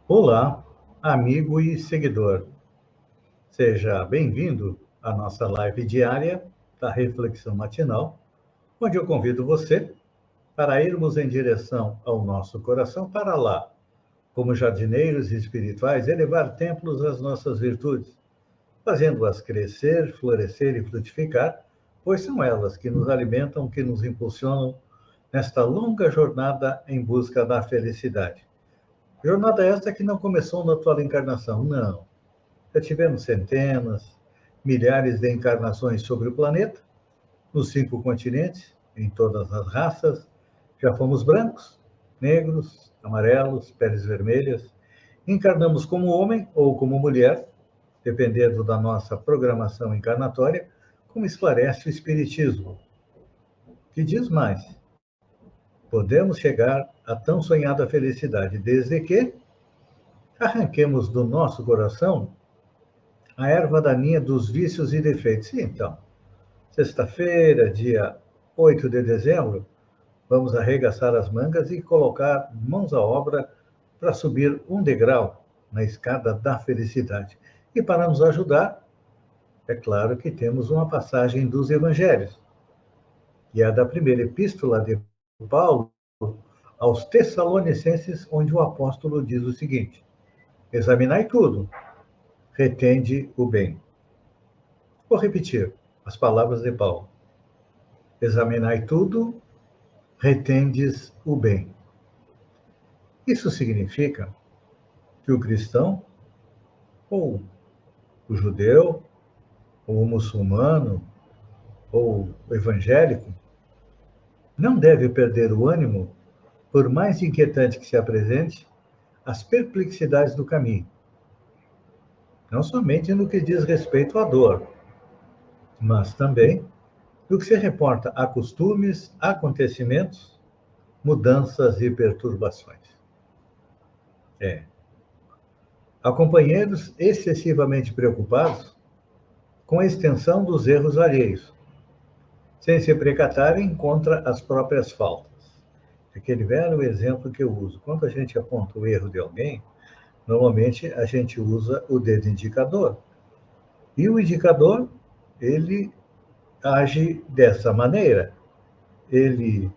Olá, amigo e seguidor. Seja bem-vindo à nossa live diária da Reflexão Matinal, onde eu convido você para irmos em direção ao nosso coração para lá, como jardineiros espirituais, elevar templos às nossas virtudes, fazendo-as crescer, florescer e frutificar, pois são elas que nos alimentam, que nos impulsionam nesta longa jornada em busca da felicidade. Jornada esta que não começou na atual encarnação, não. Já tivemos centenas, milhares de encarnações sobre o planeta, nos 5 continentes, em todas as raças. Já fomos brancos, negros, amarelos, peles vermelhas. Encarnamos como homem ou como mulher, dependendo da nossa programação encarnatória, como esclarece o Espiritismo, que diz mais: podemos chegar à tão sonhada felicidade, desde que arranquemos do nosso coração a erva daninha dos vícios e defeitos. E então, sexta-feira, dia 8 de dezembro, vamos arregaçar as mangas e colocar mãos à obra para subir um degrau na escada da felicidade. E para nos ajudar, é claro que temos uma passagem dos evangelhos, que é a da primeira epístola de Paulo aos Tessalonicenses, onde o apóstolo diz o seguinte: examinai tudo, retende o bem. Vou repetir as palavras de Paulo: examinai tudo, retendes o bem. Isso significa que o cristão, ou o judeu, ou o muçulmano, ou o evangélico, não deve perder o ânimo, por mais inquietante que se apresente, as perplexidades do caminho. Não somente no que diz respeito à dor, mas também no que se reporta a costumes, acontecimentos, mudanças e perturbações. Há companheiros excessivamente preocupados com a extensão dos erros alheios, sem se precatarem contra as próprias faltas. Aquele velho exemplo que eu uso: quando a gente aponta o erro de alguém, normalmente a gente usa o dedo indicador. E o indicador, ele age dessa maneira. Ele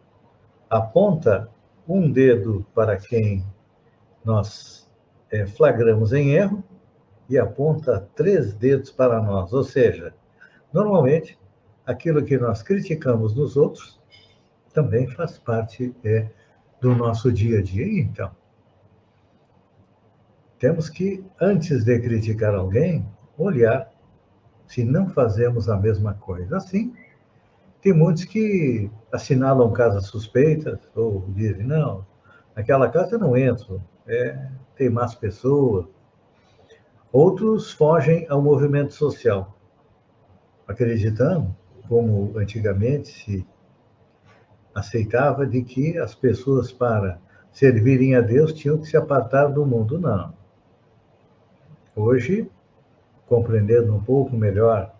aponta um dedo para quem nós flagramos em erro e aponta 3 dedos para nós. Ou seja, normalmente, aquilo que nós criticamos nos outros também faz parte do nosso dia a dia. Então, temos que, antes de criticar alguém, olhar se não fazemos a mesma coisa. Assim, tem muitos que assinalam casas suspeitas ou dizem: não, naquela casa eu não entro, tem más pessoas. Outros fogem ao movimento social, acreditando, como antigamente se aceitava, de que as pessoas, para servirem a Deus, tinham que se apartar do mundo. Não. Hoje, compreendendo um pouco melhor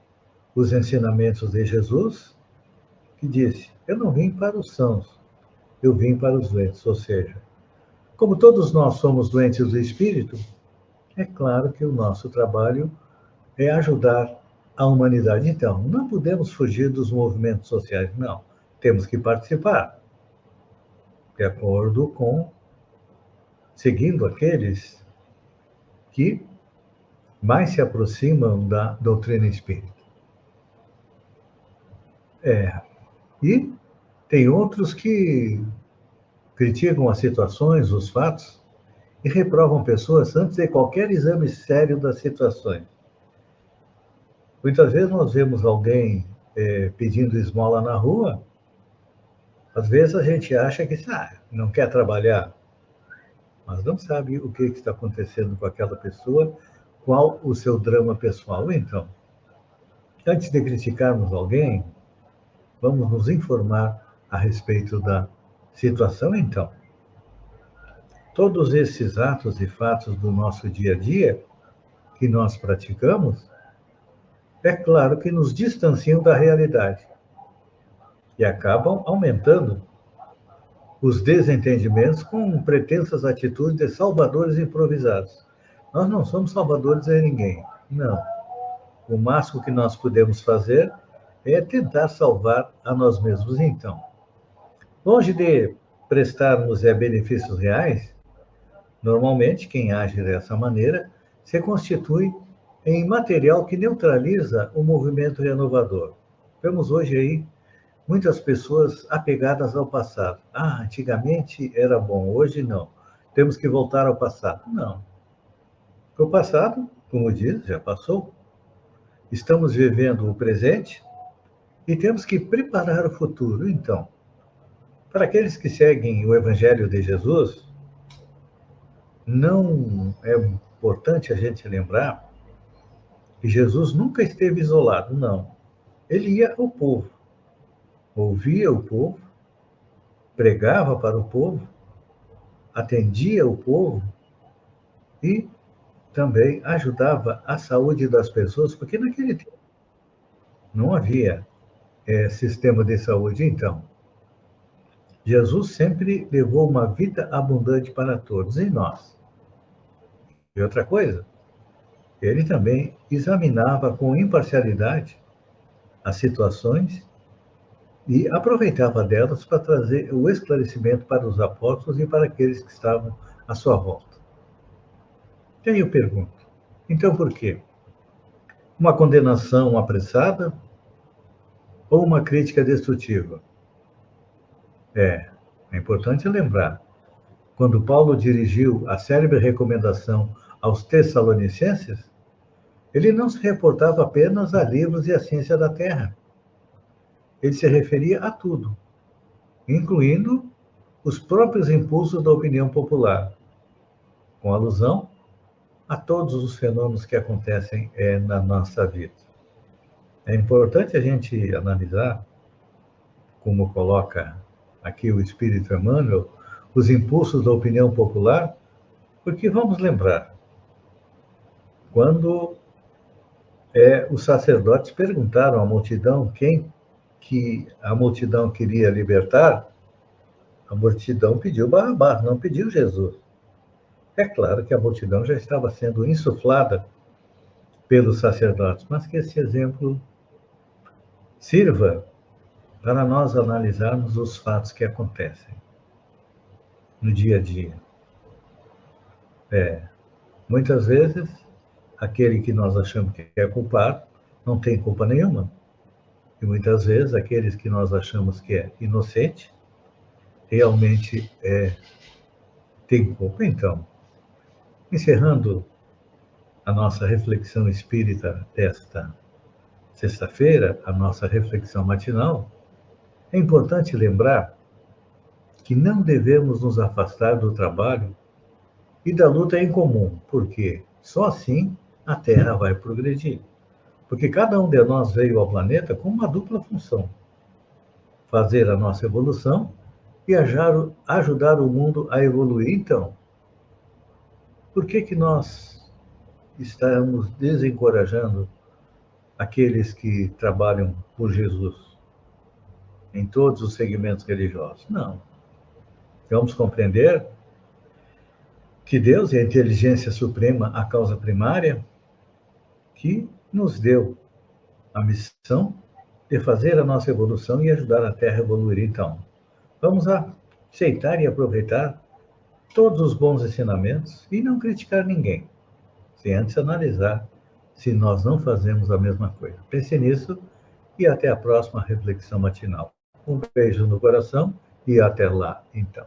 os ensinamentos de Jesus, que disse: eu não vim para os sãos, eu vim para os doentes. Ou seja, como todos nós somos doentes do espírito, é claro que o nosso trabalho é ajudar a humanidade. Então, não podemos fugir dos movimentos sociais, não. Temos que participar, de acordo com, seguindo aqueles que mais se aproximam da doutrina espírita. E tem outros que criticam as situações, os fatos, e reprovam pessoas antes de qualquer exame sério das situações. Muitas vezes nós vemos alguém pedindo esmola na rua, às vezes a gente acha que não quer trabalhar, mas não sabe o que está acontecendo com aquela pessoa, qual o seu drama pessoal. Então, antes de criticarmos alguém, vamos nos informar a respeito da situação. Então, todos esses atos e fatos do nosso dia a dia que nós praticamos, é claro que nos distanciam da realidade e acabam aumentando os desentendimentos com pretensas atitudes de salvadores improvisados. Nós não somos salvadores de ninguém, não. O máximo que nós podemos fazer é tentar salvar a nós mesmos, então. Longe de prestarmos benefícios reais, normalmente quem age dessa maneira se constitui em material que neutraliza o movimento renovador. Vemos hoje aí muitas pessoas apegadas ao passado. Ah, antigamente era bom, hoje não. Temos que voltar ao passado. Não. O passado, como diz, já passou. Estamos vivendo o presente e temos que preparar o futuro. Então, para aqueles que seguem o Evangelho de Jesus, não é importante a gente lembrar que Jesus nunca esteve isolado, não. Ele ia ao povo, ouvia o povo, pregava para o povo, atendia o povo e também ajudava a saúde das pessoas, porque naquele tempo não havia sistema de saúde. Então, Jesus sempre levou uma vida abundante para todos, e nós. E outra coisa, ele também examinava com imparcialidade as situações e aproveitava delas para trazer o esclarecimento para os apóstolos e para aqueles que estavam à sua volta. E aí eu pergunto, então por quê? Uma condenação apressada ou uma crítica destrutiva? É importante lembrar, quando Paulo dirigiu a célebre recomendação aos Tessalonicenses, ele não se reportava apenas a livros e à ciência da terra. Ele se referia a tudo, incluindo os próprios impulsos da opinião popular, com alusão a todos os fenômenos que acontecem na nossa vida. É importante a gente analisar, como coloca aqui o Espírito Emmanuel, os impulsos da opinião popular, porque vamos lembrar, quando os sacerdotes perguntaram à multidão quem que a multidão queria libertar, a multidão pediu Barrabás, não pediu Jesus. É claro que a multidão já estava sendo insuflada pelos sacerdotes, mas que esse exemplo sirva para nós analisarmos os fatos que acontecem no dia a dia. Muitas vezes, aquele que nós achamos que é culpado não tem culpa nenhuma. E muitas vezes, aqueles que nós achamos que é inocente realmente tem culpa. Então, encerrando a nossa reflexão espírita desta sexta-feira, a nossa reflexão matinal, é importante lembrar que não devemos nos afastar do trabalho e da luta em comum, porque só assim a Terra vai progredir. Porque cada um de nós veio ao planeta com uma dupla função: fazer a nossa evolução e ajudar o mundo a evoluir. Então, por que nós estamos desencorajando aqueles que trabalham por Jesus em todos os segmentos religiosos? Não. Vamos compreender que Deus é a inteligência suprema, a causa primária, que nos deu a missão de fazer a nossa evolução e ajudar a Terra a evoluir. Então, vamos aceitar e aproveitar todos os bons ensinamentos e não criticar ninguém, sem antes analisar se nós não fazemos a mesma coisa. Pense nisso e até a próxima reflexão matinal. Um beijo no coração e até lá, então.